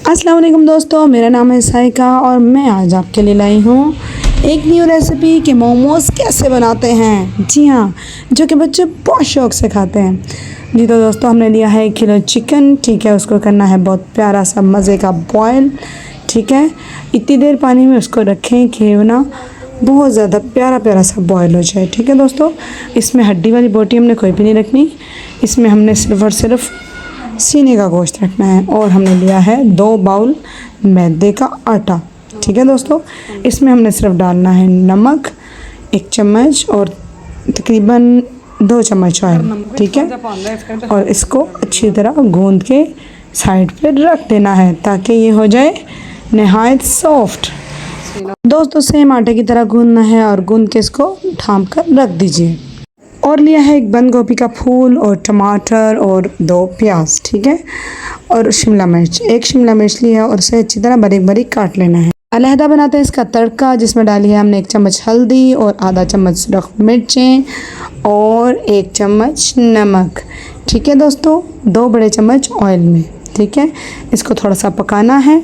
अस्सलाम वालेकुम दोस्तों, मेरा नाम है साइका और मैं आज आपके लिए लाई हूँ एक न्यू रेसिपी कि मोमोज़ कैसे बनाते हैं। जी हाँ, जो कि बच्चे बहुत शौक़ से खाते हैं। जी तो दोस्तों, हमने लिया है 1 किलो चिकन। ठीक है, उसको करना है बहुत प्यारा सा मज़े का बॉयल। ठीक है, इतनी देर पानी में उसको रखें कि ना बहुत ज़्यादा प्यारा सा बॉयल हो जाए। ठीक है दोस्तों, इसमें हड्डी वाली बोटी हमने कोई भी नहीं रखनी। इसमें हमने सिर्फ़ और सिर्फ सीने का गोश्त रखना है। और हमने लिया है 2 बाउल मैदे का आटा। ठीक है दोस्तों, इसमें हमने सिर्फ डालना है नमक 1 चम्मच और तकरीबन 2 चम्मच ऑयल। ठीक है, और इसको अच्छी तरह गूंद के साइड पे रख देना है ताकि ये हो जाए नहायत सॉफ्ट। दोस्तों, सेम आटे की तरह गूंदना है और गूंद के इसको ढाँप कर रख दीजिए। और लिया है 1 बंद गोभी का फूल और टमाटर और 2 प्याज। ठीक है, और शिमला मिर्च, 1 शिमला मिर्च लिया और उसे अच्छी तरह बारीक बारीक काट लेना है। अलहदा बनाते हैं इसका तड़का, जिसमें डाली है हमने 1 चम्मच हल्दी और आधा चम्मच सुरख मिर्चें और 1 चम्मच नमक। ठीक है दोस्तों, 2 बड़े चम्मच ऑयल में। ठीक है, इसको थोड़ा सा पकाना है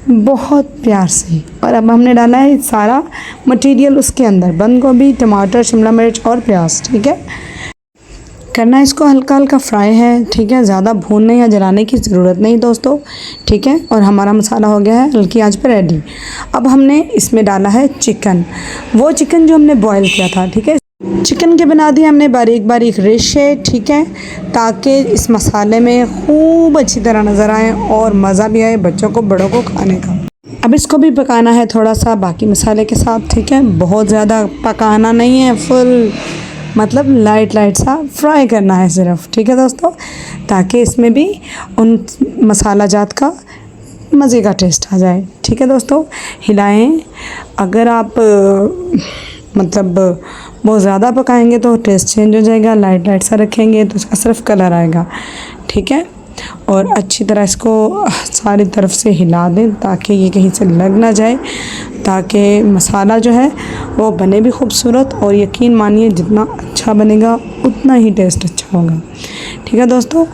बहुत प्यार से। और अब हमने डाला है सारा मटेरियल उसके अंदर, बंद गोभी, टमाटर, शिमला मिर्च और प्याज। ठीक है, करना इसको हल्का हल्का फ्राई है। ठीक है, ज़्यादा भूनने या जलाने की ज़रूरत नहीं दोस्तों। ठीक है, और हमारा मसाला हो गया है हल्की आंच पर रेडी। अब हमने इसमें डाला है चिकन, वो चिकन जो हमने बॉयल किया था। ठीक है, चिकन के बना दिए हमने बारीक बारीक रेशे। ठीक है, ताकि इस मसाले में खूब अच्छी तरह नज़र आए और मज़ा भी आए बच्चों को बड़ों को खाने का। अब इसको भी पकाना है थोड़ा सा बाकी मसाले के साथ। ठीक है, बहुत ज़्यादा पकाना नहीं है, फुल मतलब लाइट सा फ्राई करना है सिर्फ। ठीक है दोस्तों, ताकि इसमें भी उन मसाला जात का मज़े का टेस्ट आ जाए। ठीक है दोस्तों, हिलाएं। अगर आप मतलब बहुत ज़्यादा पकाएंगे तो टेस्ट चेंज हो जाएगा, लाइट सा रखेंगे तो उसका सिर्फ कलर आएगा। ठीक है, और अच्छी तरह इसको सारी तरफ से हिला दें ताकि ये कहीं से लग ना जाए, ताकि मसाला जो है वो बने भी खूबसूरत। और यकीन मानिए जितना अच्छा बनेगा उतना ही टेस्ट अच्छा होगा। ठीक है दोस्तों,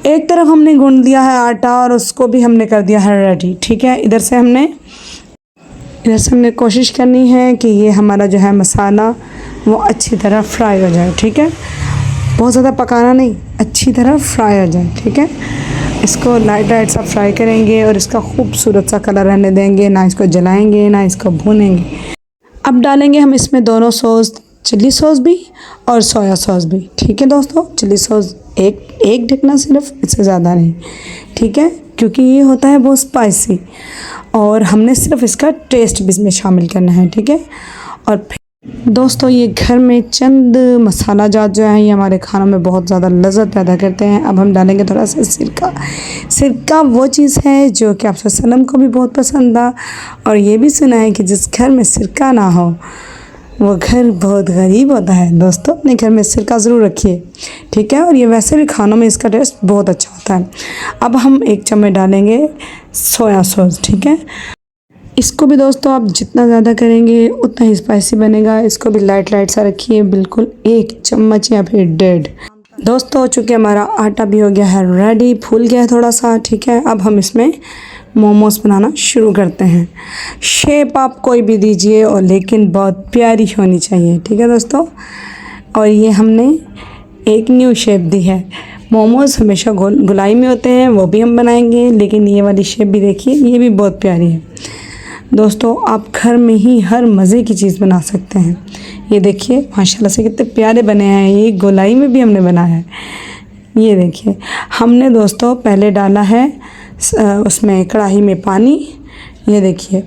एक तरफ हमने गूंद दिया है आटा और उसको भी हमने कर दिया है रेडी। ठीक है, इधर से हमने कोशिश करनी है कि ये हमारा जो है मसाला वो अच्छी तरह फ्राई हो जाए। ठीक है, बहुत ज़्यादा पकाना नहीं, अच्छी तरह फ्राई हो जाए। ठीक है, इसको लाइट सा फ्राई करेंगे और इसका खूबसूरत सा कलर रहने देंगे, ना इसको जलाएंगे ना इसको भूनेंगे। अब डालेंगे हम इसमें दोनों सॉस, चिली सॉस भी और सोया सॉस भी। ठीक है दोस्तों, चिली सॉस एक ढकना सिर्फ, इससे ज़्यादा नहीं। ठीक है, क्योंकि ये होता है बहुत स्पाइसी और हमने सिर्फ इसका टेस्ट भी इसमें शामिल करना है। ठीक है, और फिर दोस्तों ये घर में चंद मसाला जात जो हैं ये हमारे खानों में बहुत ज़्यादा लज़्ज़त पैदा करते हैं। अब हम डालेंगे थोड़ा सा सिरका वो चीज़ है जो कि आप सल्लम को भी बहुत पसंद था। और ये भी सुना है कि जिस घर में सिरका ना हो वो घर बहुत गरीब होता है। दोस्तों, अपने घर में सिरका ज़रूर रखिए। ठीक है, और ये वैसे भी खानों में इसका टेस्ट बहुत अच्छा होता है। अब हम 1 चम्मच डालेंगे सोया सॉस। ठीक है, इसको भी दोस्तों आप जितना ज़्यादा करेंगे उतना ही स्पाइसी बनेगा। इसको भी लाइट सा रखिए, बिल्कुल 1 चम्मच या फिर 1.5। दोस्तों, चूँकि हमारा आटा भी हो गया है रेडी, फूल गया है थोड़ा सा। ठीक है, अब हम इसमें मोमोज़ बनाना शुरू करते हैं। शेप आप कोई भी दीजिए और लेकिन बहुत प्यारी होनी चाहिए। ठीक है दोस्तों, और ये हमने एक न्यू शेप दी है। मोमोज़ हमेशा गोलाई में होते हैं, वो भी हम बनाएंगे, लेकिन ये वाली शेप भी देखिए, ये भी बहुत प्यारी है। दोस्तों, आप घर में ही हर मज़े की चीज़ बना सकते हैं। ये देखिए माशाल्लाह से कितने प्यारे बने हैं। ये गोलाई में भी हमने बनाया है। ये देखिए, हमने दोस्तों पहले डाला है उसमें कढ़ाई में पानी। ये देखिए,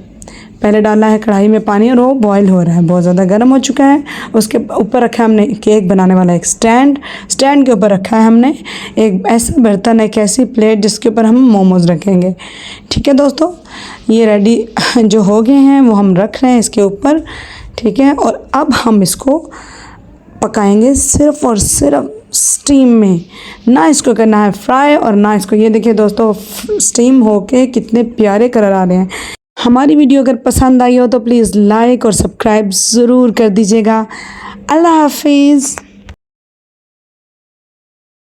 पहले डाला है कढ़ाई में पानी और वो बॉईल हो रहा है, बहुत ज़्यादा गर्म हो चुका है। उसके ऊपर रखा है हमने केक बनाने वाला एक स्टैंड के ऊपर रखा है हमने एक ऐसा बर्तन, एक ऐसी प्लेट जिसके ऊपर हम मोमोज़ रखेंगे। ठीक है दोस्तों, ये रेडी जो हो गए हैं वो हम रख रहे हैं इसके ऊपर। ठीक है, और अब हम इसको पकाएंगे सिर्फ़ और सिर्फ स्टीम में, ना इसको करना है फ्राई और ना इसको। ये देखिए दोस्तों, स्टीम होके कितने प्यारे कलर आ रहे हैं। हमारी वीडियो अगर पसंद आई हो तो प्लीज़ लाइक और सब्सक्राइब ज़रूर कर दीजिएगा। अल्लाह हाफिज़।